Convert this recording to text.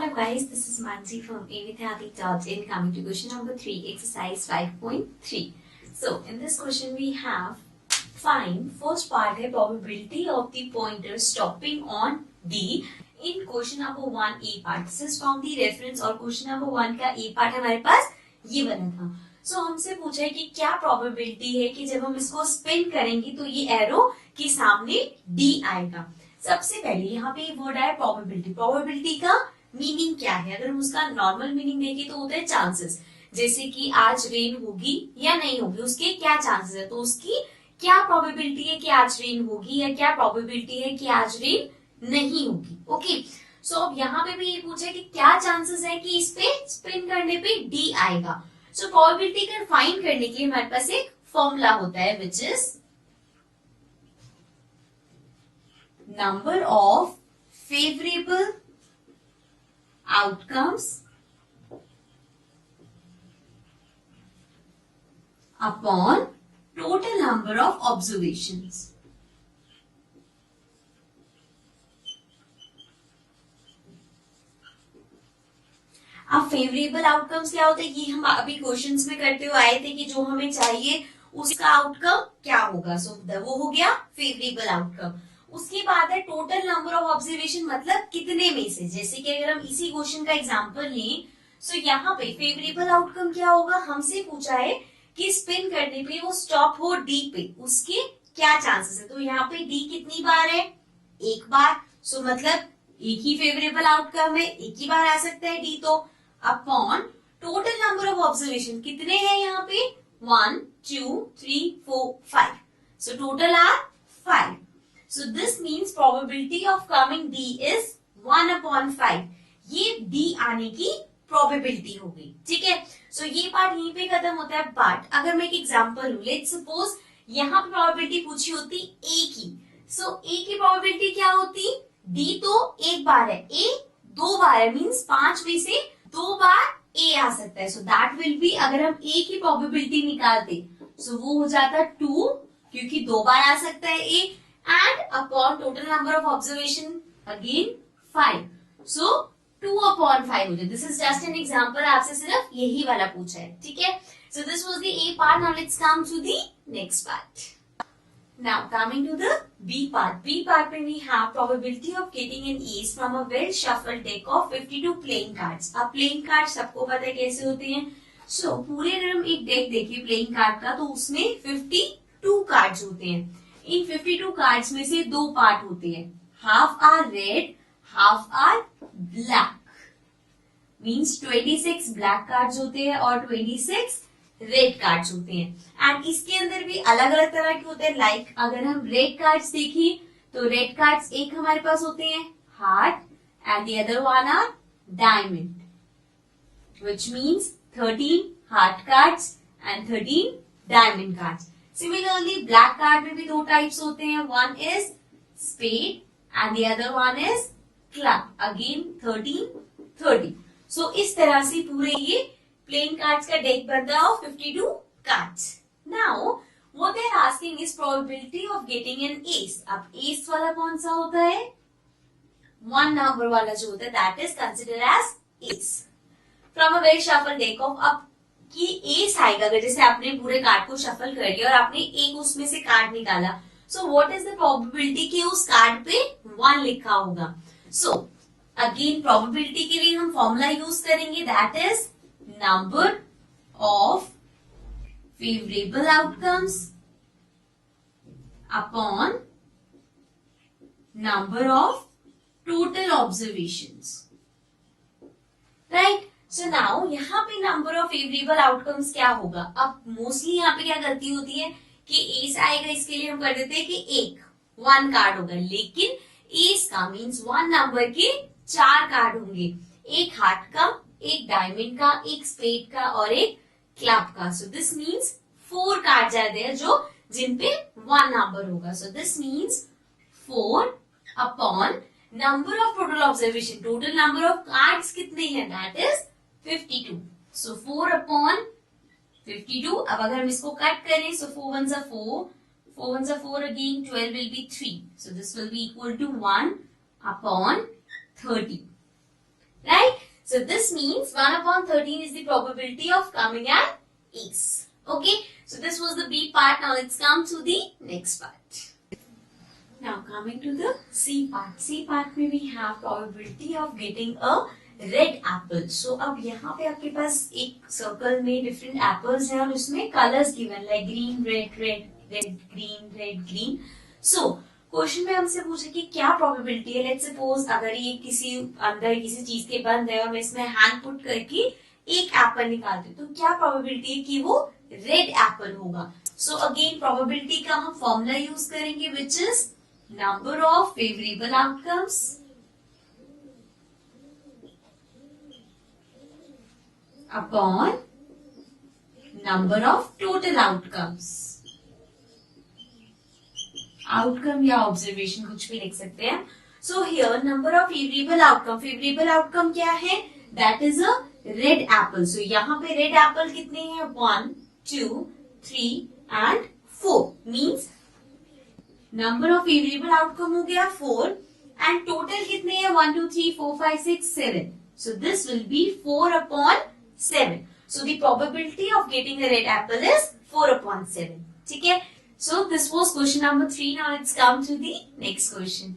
Hello guys, this is Mansi from avithathi.in. Coming to question number 3, exercise 5.3. So in this question we have find first part है probability of the pointer stopping on D in question number 1 A part. This is from the reference और question number 1 का A part हमारे पास ये बना था. So हमसे पूछा है कि क्या probability है कि जब हम इसको spin करेंगे तो ये arrow के सामने D आएगा. सबसे पहले यहाँ पे वर्ड आया probability. probability का मीनिंग क्या है? अगर हम उसका नॉर्मल मीनिंग देखें तो होता है चांसेस. जैसे कि आज रेन होगी या नहीं होगी, उसके क्या चांसेस है, तो उसकी क्या प्रोबेबिलिटी है कि आज रेन होगी या क्या प्रोबेबिलिटी है कि आज रेन नहीं होगी. ओके, सो अब यहाँ पे भी ये पूछा है कि क्या चांसेस है कि इस पे स्पिन करने पे डी आएगा. सो प्रोबेबिलिटी का फाइंड करने के लिए हमारे पास एक फॉर्मूला होता है विच is number of favourable outcomes upon total number of observations. अब फेवरेबल आउटकम्स क्या होते हैं, ये हम अभी क्वेश्चंस में करते हुए आए थे कि जो हमें चाहिए उसका आउटकम क्या होगा. सो वो हो गया फेवरेबल आउटकम. उसके बाद है टोटल नंबर ऑफ ऑब्जर्वेशन, मतलब कितने में से. जैसे कि अगर हम इसी क्वेश्चन का एग्जांपल लें, सो यहाँ पे फेवरेबल आउटकम क्या होगा, हमसे पूछा है कि स्पिन करने पे वो स्टॉप हो डी पे, उसके क्या चांसेस है. तो यहाँ पे डी कितनी बार है, एक बार. सो मतलब एक ही फेवरेबल आउटकम है, एक ही बार आ सकता है डी. तो upon total number of observation कितने हैं यहाँ पे, 1 2 3 4 5. So total are 5. So this means probability of coming D is 1/5. ये D आने की probability हो गई. ठीक है, so ये पार्ट यहीं पे खत्म होता है. बट अगर मैं एक एग्जांपल लूं, लेट्स सपोज यहाँ पे probability पूछी होती A की. so A की probability क्या होती, D तो एक बार है, A 2 बार है, मीन्स 5 में से 2 बार A आ सकता है. so that will be, अगर हम A की probability निकालते so वो हो जाता 2, क्योंकि 2 बार आ सकता है A, and upon total number of observation again 5. so 2/5 हो जाए. This is just an example, आपसे सिर्फ यही वाला पूछा है. ठीक है, so this was the A part. Now let's come to the next part. Now coming to the B part. B part में we have probability of getting an ace from a well shuffled deck of 52 playing cards. अब playing cards सबको पता है कैसे होते हैं. so पूरे अगर हम एक डेक देखें playing card का, तो उसमें 52 कार्ड्स होते हैं. इन 52 कार्ड्स में से 2 पार्ट होते हैं, half are red, half are black. Means 26 black cards होते हैं और 26 रेड कार्ड्स होते हैं. एंड इसके अंदर भी अलग अलग तरह के होते हैं. लाइक अगर हम रेड कार्ड्स देखें तो रेड कार्ड्स एक हमारे पास होते हैं heart and the other one are diamond, which means 13 heart cards and 13 diamond cards. Similarly, black card में भी 2 टाइप्स होते हैं. One is spade and the other one is club. Again 13. So इस तरह से पूरे ये playing cards का deck बनता है of 52 cards. Now what they are asking is probability of getting an ace. अब ace वाला कौन सा होता है, 1 number वाला जो होता है, that is considered as ace from a well shuffled deck of. अब कि एस आएगा अगर जैसे आपने पूरे कार्ड को शफल कर लिया और आपने एक उसमें से कार्ड निकाला. So what is the probability कि उस कार्ड पे 1 लिखा होगा. सो अगेन प्रोबेबिलिटी के लिए हम फॉर्मूला यूज करेंगे, that is number of favourable outcomes upon number of total observations. Right. So now यहाँ पे नंबर ऑफ फेवरेबल आउटकम्स क्या होगा. अब मोस्टली यहाँ पे क्या गलती होती है कि एस आएगा, इसके लिए हम कर देते हैं कि 1 कार्ड होगा. लेकिन एस का मीन्स 1 नंबर के 4 कार्ड होंगे, एक हार्ट का, एक डायमंड का, एक स्पेड का और एक क्लब का. सो दिस मीन्स 4 कार्ड जाते हैं जो जिन पे 1 नंबर होगा. So this means 4 upon number of total observation. Total number of cards कितने हैं, दैट इज 52. So 4/52. अब अगर हम इसको कट करें, so 4 1s are 4, 4 1s are 4 again, 12 will be 3. So this will be equal to 1/30. right? So this means 1 upon 13 is the probability of coming an ace. Okay, so this was the B part. Now let's come to the next part. Now coming to the C part. C part में we have probability of getting a red apple. So अब यहाँ पे आपके पास एक circle में different apples हैं और उसमें colors given like green, red, red, red, green, red, green. So question में हमसे पूछे कि क्या प्रोबेबिलिटी है. लेट्स सपोज अगर ये किसी अंदर किसी चीज के बंद है और मैं इसमें हैंड पुट करके एक एप्पल निकालती हूँ, तो क्या प्रोबेबिलिटी है कि वो रेड एप्पल होगा. सो अगेन प्रोबेबिलिटी का हम फॉर्मूला यूज करेंगे which is number of favourable outcomes upon number of total outcomes. Outcome या ऑब्जर्वेशन कुछ भी लिख सकते हैं. So here number of favourable outcome. Favourable outcome क्या है? That is a red apple. So यहाँ पे रेड एप्पल कितने हैं? 1, 2, 3 and 4. Means number of favourable outcome हो गया 4 एंड टोटल कितने हैं? 1, 2, 3, 4, 5, 6, 7. So this will be 4 upon 7. So the probability of getting a red apple is 4 upon 7. ठीक है? So this was question number 3. Now let's come to the next question.